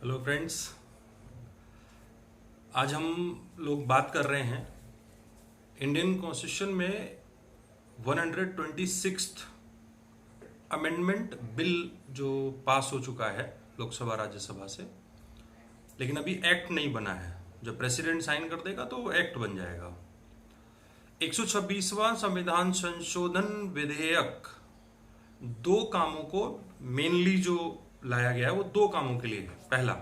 Hello friends. आज हम लोग बात कर रहे हैं इंडियन कॉन्स्टिट्यूशन में 126th अमेंडमेंट बिल जो पास हो चुका है लोकसभा राज्यसभा से, लेकिन अभी एक्ट नहीं बना है। जब प्रेसिडेंट साइन कर देगा तो वो एक्ट बन जाएगा। 126वां संविधान संशोधन विधेयक दो कामों को मेनली जो लाया गया है वो दो कामों के लिए है। पहला,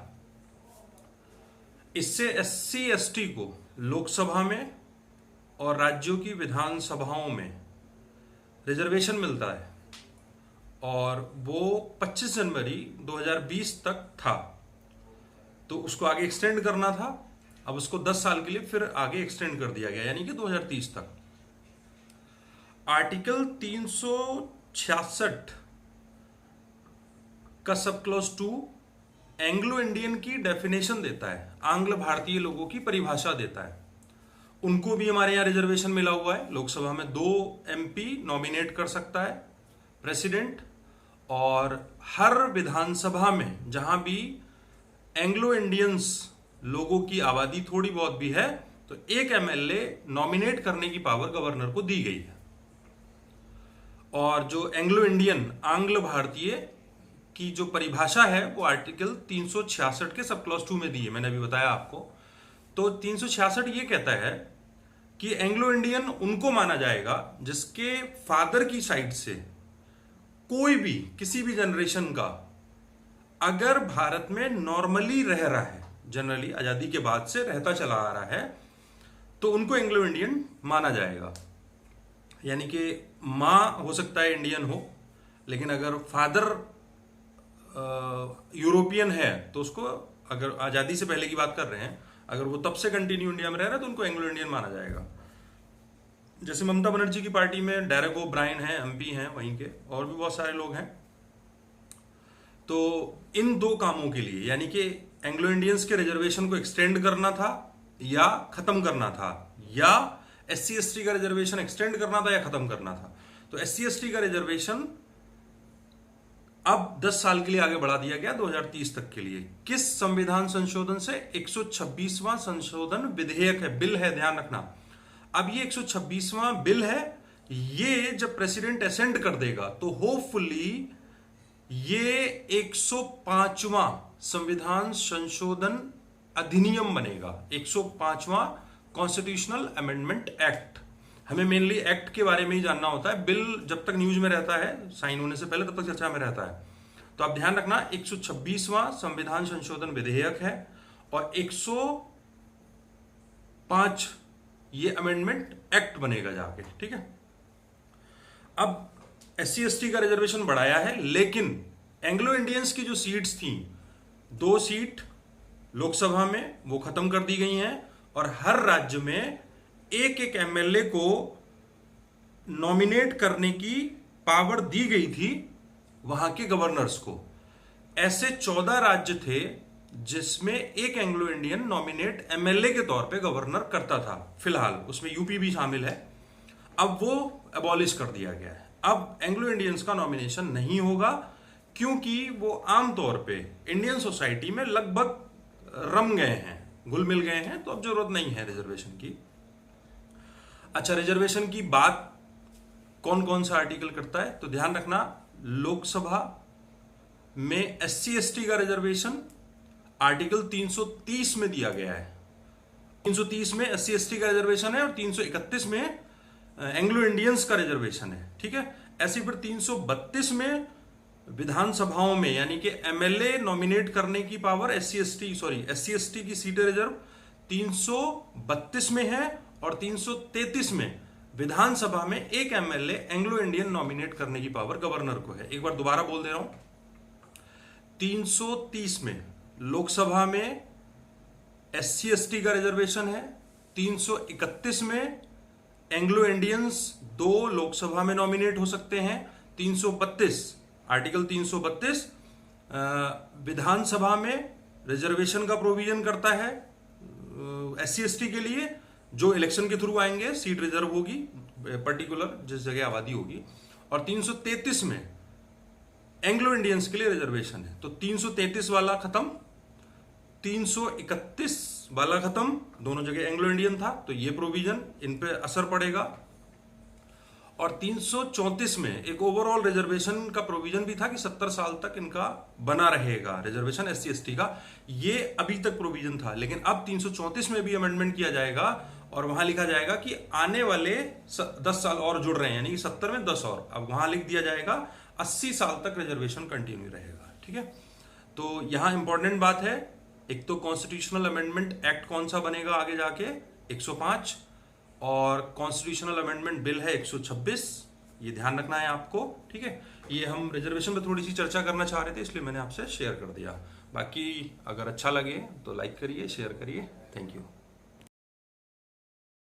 इससे एससी एसटी को लोकसभा में और राज्यों की विधानसभाओं में रिजर्वेशन मिलता है और वो 25 जनवरी 2020 तक था, तो उसको आगे एक्सटेंड करना था। अब उसको 10 साल के लिए फिर आगे एक्सटेंड कर दिया गया, यानी कि 2030 तक। आर्टिकल 366 का सब क्लॉज 2 एंग्लो इंडियन की डेफिनेशन देता है, आंग्ल भारतीय लोगों की परिभाषा देता है। उनको भी हमारे यहां रिजर्वेशन मिला हुआ है। लोकसभा में 2 एमपी नॉमिनेट कर सकता है प्रेसिडेंट, और हर विधानसभा में जहां भी एंग्लो इंडियंस लोगों की आबादी थोड़ी बहुत भी है तो एक एमएलए नॉमिनेट करने की पावर गवर्नर को दी गई है। और जो एंग्लो इंडियन आंग्ल भारतीय की जो परिभाषा है वो आर्टिकल 366 के सब क्लॉज 2 में दी है, मैंने अभी बताया आपको। तो 366 ये कहता है कि एंग्लो इंडियन उनको माना जाएगा जिसके फादर की साइड से कोई भी किसी भी जनरेशन का अगर भारत में नॉर्मली रह रहा है, जनरली आजादी के बाद से रहता चला आ रहा है, तो उनको एंग्लो इंडियन माना जाएगा। यानी कि मां हो सकता है इंडियन हो, लेकिन अगर फादर यूरोपियन है तो उसको, अगर आजादी से पहले की बात कर रहे हैं, अगर वो तब से कंटिन्यू इंडिया में रह रहा है तो उनको एंग्लो इंडियन माना जाएगा। जैसे ममता बनर्जी की पार्टी में डेरेक ओब्रायन है, एमपी हैं वहीं के, और भी बहुत सारे लोग हैं। तो इन दो कामों के लिए, यानी कि एंग्लो इंडियंस के रिजर्वेशन को एक्सटेंड करना था या खत्म करना था, या एससी एसटी का रिजर्वेशन एक्सटेंड करना था या खत्म करना था, तो एससी एसटी का रिजर्वेशन अब 10 साल के लिए आगे बढ़ा दिया गया 2030 तक के लिए। किस संविधान संशोधन से? 126वां संशोधन विधेयक है, बिल है, ध्यान रखना। अब ये 126वां बिल है, ये जब प्रेसिडेंट असेंट कर देगा तो होपफुली ये 105वां संविधान संशोधन अधिनियम बनेगा, 105वां कॉन्स्टिट्यूशनल अमेंडमेंट एक्ट। हमें मेनली एक्ट के बारे में ही जानना होता है, बिल जब तक न्यूज में रहता है, साइन होने से पहले, तब तक चर्चा में रहता है। तो आप ध्यान रखना, 126वां संविधान संशोधन विधेयक है और 105 ये अमेंडमेंट एक्ट बनेगा जाके, ठीक है। अब एससी एसटी का रिजर्वेशन बढ़ाया है, लेकिन एंग्लो इंडियंस की जो सीट्स थी, 2 सीट लोकसभा में, वो खत्म कर दी गई हैं, और हर राज्य में एक एक एमएलए को नॉमिनेट करने की पावर दी गई थी वहां के गवर्नर्स को। ऐसे 14 राज्य थे जिसमें एक एंग्लो इंडियन नॉमिनेट एमएलए के तौर पे गवर्नर करता था। फिलहाल उसमें यूपी भी शामिल है। अब वो अबॉलिश कर दिया गया है। अब एंग्लो इंडियंस का नॉमिनेशन नहीं होगा, क्योंकि वो आमतौर पे इंडियन सोसाइटी में लगभग रम गए हैं, घुल मिल गए हैं, तो अब जरूरत नहीं है रिजर्वेशन की। अच्छा, रिजर्वेशन की बात कौन कौन सा आर्टिकल करता है? तो ध्यान रखना, लोकसभा में एससी एसटी का रिजर्वेशन आर्टिकल 330 में दिया गया है। 330 में एससी एसटी का रिजर्वेशन है और 331 में एंग्लो इंडियंस का रिजर्वेशन है, ठीक है। ऐसे फिर 332 में विधानसभाओं में, यानी कि एमएलए नॉमिनेट करने की पावर एससी एसटी की सीटें रिजर्व 332 में है, और 333 में विधानसभा में एक एमएलए एंग्लो इंडियन नॉमिनेट करने की पावर गवर्नर को है। एक बार दोबारा बोल दे रहा हूं, 330 में लोकसभा में एससी एसटी का रिजर्वेशन है, 331 में एंग्लो इंडियंस 2 लोकसभा में नॉमिनेट हो सकते हैं, 332 आर्टिकल 332 विधानसभा में रिजर्वेशन का प्रोविजन करता है एससी एसटी के लिए, जो इलेक्शन के थ्रू आएंगे, सीट रिजर्व होगी पर्टिकुलर जिस जगह आबादी होगी, और 333 में एंग्लो इंडियंस के लिए रिजर्वेशन है। तो 333 वाला खत्म, 331 वाला खत्म, दोनों जगह एंग्लो इंडियन था, तो ये प्रोविजन इन पे असर पड़ेगा। और 334 में एक ओवरऑल रिजर्वेशन का प्रोविजन भी था कि 70 साल तक इनका बना रहेगा रिजर्वेशन एससी एसटी का, ये अभी तक प्रोविजन था। लेकिन अब 334 में भी अमेंडमेंट किया जाएगा और वहां लिखा जाएगा कि आने वाले 10 साल और जुड़ रहे हैं, यानी कि 70 में 10 और, अब वहां लिख दिया जाएगा 80 साल तक रिजर्वेशन कंटिन्यू रहेगा। ठीक है, तो यहां इंपॉर्टेंट बात है, एक तो कॉन्स्टिट्यूशनल अमेंडमेंट एक्ट कौन सा बनेगा आगे जाके 105, और कॉन्स्टिट्यूशनल अमेंडमेंट बिल है 126, ये ध्यान रखना है आपको। ठीक है, ये हम रिजर्वेशन पे थोड़ी सी चर्चा करना चाह रहे थे, इसलिए मैंने आपसे शेयर कर दिया। बाकी अगर अच्छा लगे तो लाइक करिए, शेयर करिए। Thank you.